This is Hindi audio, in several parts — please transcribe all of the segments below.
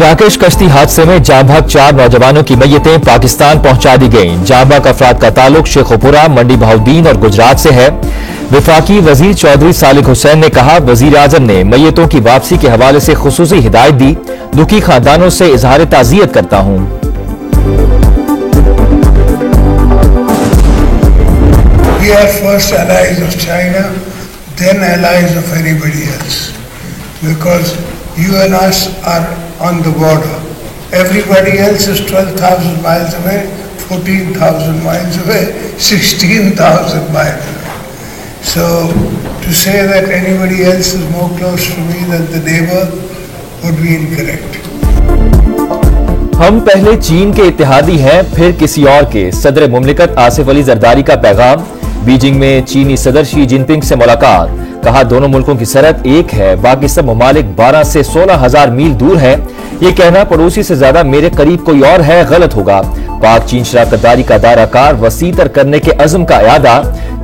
मराकश कश्ती हादसे में जाँ भाग 4 नौजवानों की मैयतें पाकिस्तान पहुंचा दी गईं। जाँ भाग अफराद का ताल्लुक शेखोपुरा, मंडी बहाउद्दीन और गुजरात से है। वफाकी वजीर चौधरी सालिक हुसैन ने कहा, वजीर आजम ने मैयतों की वापसी के हवाले से खुसूसी हिदायत दी। दुखी खानदानों से इजहार ताज़ियत करता हूं। We are first allies of China, then allies of anybody else, because you and us are on the border. Everybody else is 12,000 miles away, 14,000 miles away, 16,000 miles away. So to say that anybody else is more close to me than the neighbor would be incorrect. हम पहले चीन के इत्तेहादी हैं, फिर किसी और के। सदर मुमलिकत आसिफ अली जरदारी का पैगाम। बीजिंग में चीनी सदर शी जिनपिंग से मुलाकात। कहा, दोनों मुल्कों की सरहद एक है, बाकी सब ममालिक 12 से 16,000 मील दूर है। ये कहना पड़ोसी से ज्यादा मेरे करीब कोई और है गलत होगा। पाक चीन शराकतदारी का दायराकार वसीतर करने के अज़्म का इयादा।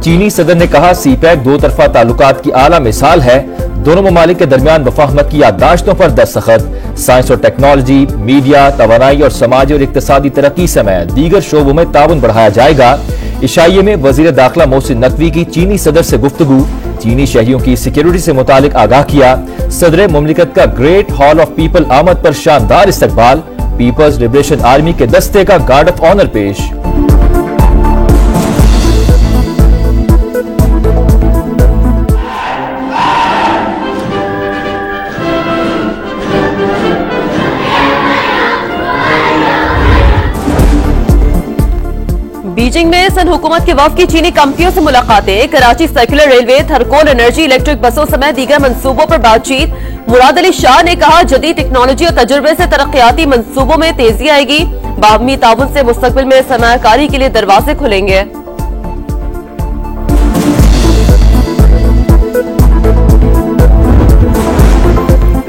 चीनी सदर ने कहा, सीपैक दो तरफा ताल्लुकात की आला मिसाल है। दोनों ममालिक के दरमियान मुफाहमत की याददाश्तों पर दस्तखत। साइंस और टेक्नोलॉजी, मीडिया, तवानाई और समाजी और इक्तसादी तरक्की समेत दीगर शोबों में ताउन बढ़ाया जाएगा। इशाइये में वजीर दाखिला मोहसिन नकवी की चीनी सदर से गुफ्तगू। चीनी शहरियों की सिक्योरिटी से मुतालिक आगाह किया। सदर मुमलिकत का ग्रेट हॉल ऑफ पीपल आमद पर शानदार इस्तकबाल। पीपल्स लिबरेशन आर्मी के दस्ते का गार्ड ऑफ ऑनर पेश। बीजिंग में सन हुकूमत के वफ्द की चीनी कंपनियों से मुलाकातें। Karachi circular railway, Thar coal energy, electric बसों समेत दीगर मंसूबों पर बातचीत। मुराद अली शाह ने कहा, जदीद टेक्नोलॉजी और तजुर्बे से तरक्याती मंसूबों में तेजी आएगी। बाहमी ताउन से मुस्तकबिल में सरमायाकारी के लिए दरवाजे खुलेंगे।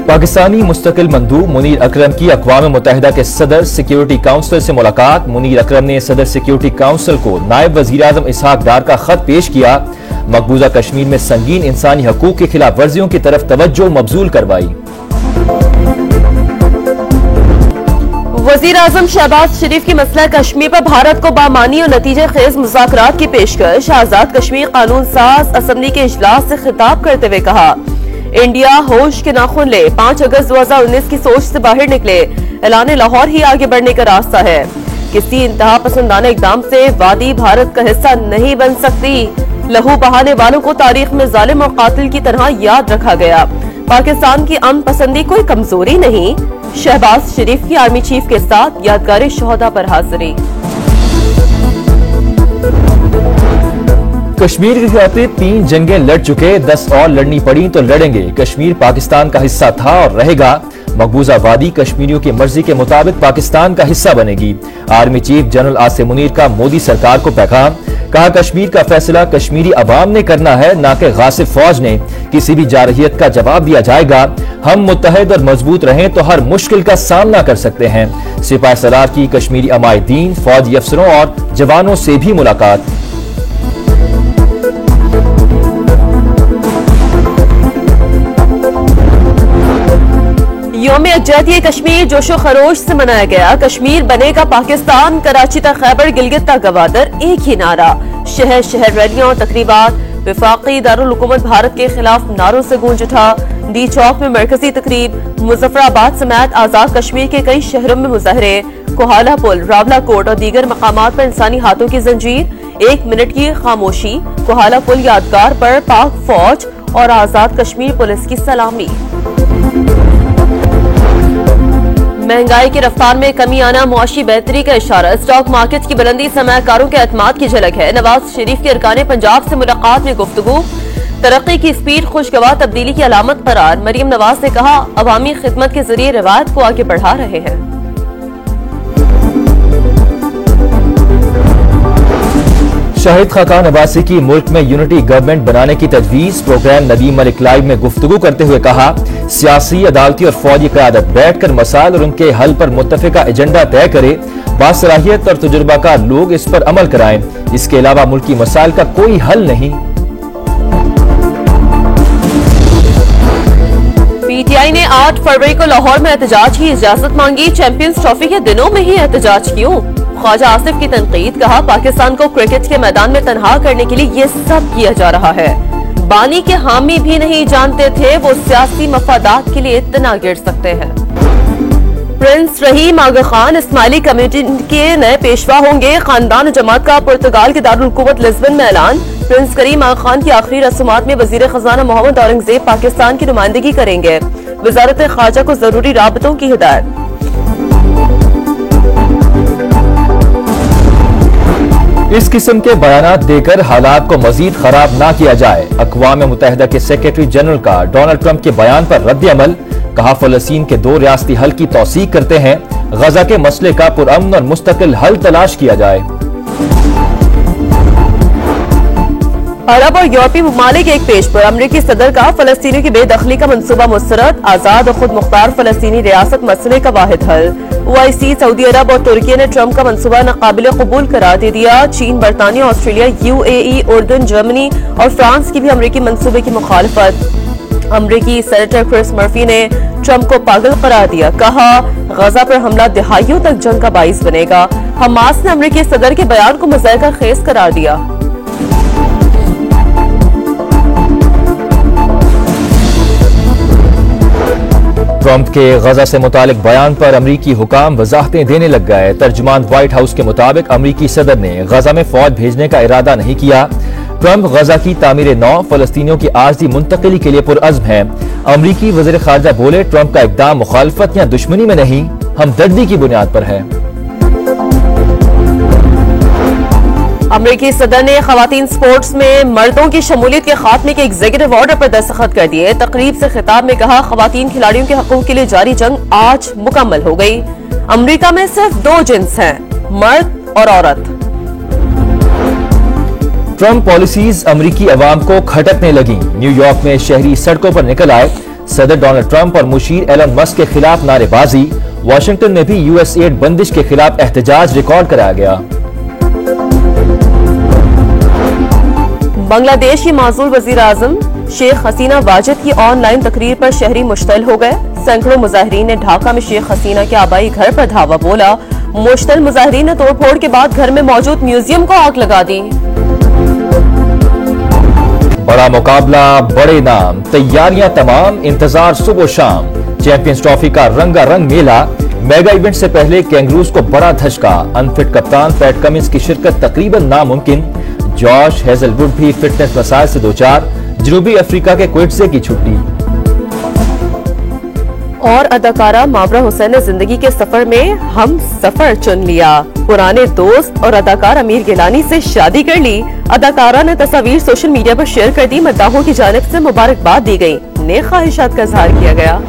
पाकिस्तानी मुस्तकिल मंदूब मुनीर अकरम की अक़वाम मुत्तहिदा के सदर सिक्योरिटी काउंसिल से मुलाकात। मुनीर अकरम ने सदर सिक्योरिटी काउंसिल को नायब वज़ीर आज़म इसहाक डार का खत पेश किया। मकबूजा कश्मीर में संगीन इंसानी हकूक की खिलाफ वर्जियों की तरफ तवज्जो मबजूल करवाई। वज़ीर आज़म शहबाज शरीफ की मसला कश्मीर पर भारत को बामानी और नतीजे खेज मुज़ाकरात की पेशकश। आजाद कश्मीर कानून साज असम्बली के इजलास से खिताब करते हुए कहा, इंडिया होश के नाखून ले, 5 अगस्त 2019 की सोच से बाहर निकले। ऐलान लाहौर ही आगे बढ़ने का रास्ता है। किसी इंतहा पसंदाना इकदाम से वादी भारत का हिस्सा नहीं बन सकती। लहू बहाने वालों को तारीख में जालिम और कातिल की तरह याद रखा गया। पाकिस्तान की अमन पसंदी कोई कमजोरी नहीं। शहबाज शरीफ की आर्मी चीफ के साथ यादगार शोहदा पर हाजिरी। कश्मीर के खातिर 3 जंगें लड़ चुके, 10 और लड़नी पड़ी तो लड़ेंगे। कश्मीर पाकिस्तान का हिस्सा था और रहेगा। मकबूजा वादी कश्मीरियों की मर्जी के मुताबिक पाकिस्तान का हिस्सा बनेगी। Army chief general Asim Munir का मोदी सरकार को पैगाम। कहा, कश्मीर का फैसला कश्मीरी अवाम ने करना है, ना कि गासिब फौज ने। किसी भी जारहियत का जवाब दिया जाएगा। हम मुत्तहिद और मजबूत रहें तो हर मुश्किल का सामना कर सकते हैं। सिपाही सलार की कश्मीरी अमायदीन, फौजी अफसरों और जवानों से भी मुलाकात। यौम यकजहती कश्मीर जोशो खरोश से मनाया गया। कश्मीर बनेगा पाकिस्तान, कराची तक खैबर गिलगित तक गवादर, एक ही नारा। शहर शहर रैलियां और तकरीबात। वफाकी दारुल हुकूमत भारत के खिलाफ नारों से गूंज उठा। दी चौक में मरकजी तकरीब। मुजफ्फराबाद समेत आजाद कश्मीर के कई शहरों में मुजाहरे। कोहाला पुल, रावलाकोट और दीगर मकामात पर इंसानी हाथों की जंजीर। 1 मिनट की खामोशी। कोहाला पुल यादगार पर पाक फौज और आजाद कश्मीर पुलिस की सलामी। महंगाई की रफ्तार में कमी आना मुआशी बेहतरी का इशारा। स्टॉक मार्केट की बुलंदी सरमायाकारों के एतमाद की झलक है। नवाज शरीफ के अरकान पंजाब से मुलाकात में गुफ्तगू। तरक्की की स्पीड खुशगवार तब्दीली की अलामत करार। मरियम नवाज ने कहा, अवामी खिदमत के जरिए रिवायत को आगे बढ़ा रहे हैं। शाहिद खाकान अब्बासी की मुल्क में यूनिटी गवर्नमेंट बनाने की तजवीज। प्रोग्राम नदीम मलिक लाइव में गुफ्तगू करते हुए कहा, सियासी, अदालती और फौजी क़यादत बैठकर मसाइल और उनके हल पर मुत्तफिका एजेंडा तय करे। बासलाहियत और तजुर्बाकार लोग इस पर अमल कराएं। इसके अलावा मुल्की मसाइल का कोई हल नहीं। पीटीआई पीटीआई ने 8 फरवरी को लाहौर में एहतजाज की इजाजत मांगी। चैंपियंस ट्रॉफी के दिनों में ही एहतजाज क्यों? ख्वाजा आसिफ की तनकीद, कहा पाकिस्तान को क्रिकेट के मैदान में तनहा करने के लिए ये सब किया जा रहा है। बानी के हामी भी नहीं जानते थे वो सियासी मफादात के लिए इतना गिर सकते हैं। प्रिंस रहीम आगा खान इस्माइली कम्युनिटी के नए पेशवा होंगे। खानदान जमात का पुर्तगाल के दारुल हुकूमत लिस्बन में ऐलान। प्रिंस करीम आगा खान की आखिरी रस्मात में वजीर खजाना मोहम्मद औरंगजेब पाकिस्तान की नुमाइंदगी करेंगे। वजारत खारजा को जरूरी राबतों की हिदायत। इस किस्म के बयानात देकर हालात को मजीद खराब ना किया जाए। अक़वाम मुत्तहिदा के सेक्रेटरी जनरल का डोनाल्ड ट्रंप के बयान पर रद्द अमल, कहा फलस्तीन के 2 रियासती हल की तौसीक करते हैं। गजा के मसले का पुरअमन और मुस्तकिल हल तलाश किया जाए। अरब और यूरोपीय ममालिक एक पेज पर अमरीकी सदर का फलस्तीनियों की बेदखली का मंसूबा मुस्तरद। आजाद और खुद मुख्तार फलस्तीनी रियासत मसले का वाहिद हल। OIC, सऊदी अरब और तुर्की ने ट्रंप का मंसूबा नाकाबिल कबूल करार दे दिया। चीन, बरतानिया, ऑस्ट्रेलिया, UAE, उर्दन, जर्मनी और फ्रांस की भी अमरीकी मंसूबे की मुखालफत। अमरीकी सेनेटर क्रिस मर्फी ने ट्रंप को पागल करार दिया, कहा गजा पर हमला दिहाइयों तक जंग का बाइस बनेगा। हमास ने अमरीकी सदर के बयान को मज़ायका खेज करार दिया। ट्रंप के गजा से मुतालिक बयान पर अमरीकी हुकाम वजाहतें देने लग गए। तर्जुमान व्हाइट हाउस के मुताबिक अमरीकी सदर ने गजा में फौज भेजने का इरादा नहीं किया। ट्रंप गजा की तामीर नौ फलस्तीनियों की आर्जी मुंतकिली के लिए पुरअज़्म है। अमरीकी वज़ीर ख़ारजा बोले, ट्रंप का इक़दाम मुखालफत या दुश्मनी में नहीं, हमदर्दी की बुनियाद पर है। अमरीकी सदर ने खवातीन स्पोर्ट्स में मर्दों की शमूलियत के खात्मे के एग्जीक्यूटिव ऑर्डर पर दस्तखत कर दिए। तकरीब से खिताब में कहा खवातीन खिलाड़ियों के हकूक के लिए जारी जंग आज मुकम्मल हो गई। अमरीका में सिर्फ 2 जिन्स हैं, मर्द और औरत। ट्रंप पॉलिसीज अमरीकी अवाम को खटकने लगी। न्यूयॉर्क में शहरी सड़कों पर निकल आए। सदर डोनाल्ड ट्रंप और मुशीर एलन मस्क के खिलाफ नारेबाजी। वाशिंगटन में भी USAID बंदिश के खिलाफ एहतजाज रिकॉर्ड कराया गया। बांग्लादेश की माजूल वजीर आजम शेख हसीना वाजिद की ऑनलाइन तकरीर पर शहरी मुश्तल हो गए। सैकड़ों मुजाहिरीन ने ढाका में शेख हसीना के आबाई घर पर धावा बोला। मुश्तल मुजाहिरीन ने तोड़फोड़ के बाद घर में मौजूद म्यूजियम को आग लगा दी। बड़ा मुकाबला, बड़े नाम, तैयारियां तमाम, इंतजार सुबह शाम। चैंपियंस ट्रॉफी का रंगारंग मेला। मेगा इवेंट से पहले कैंगरूज को बड़ा धचका। अनफिट कप्तान पैट कमिंस की शिरकत तकरीबन नामुमकिन। जॉश हेजलवुड भी फिटनेस मसाइल से 2-4। जनूबी अफ्रीका के क्विट्से की छुट्टी। और अदाकारा मावरा हुसैन ने जिंदगी के सफर में हम सफर चुन लिया। पुराने दोस्त और अदाकार अमीर गिलानी से शादी कर ली। अदाकारा ने तस्वीर सोशल मीडिया पर शेयर कर दी। मद्दाहों की जानिब से मुबारकबाद दी गई। नेक ख्वाहिशात का इजहार किया गया।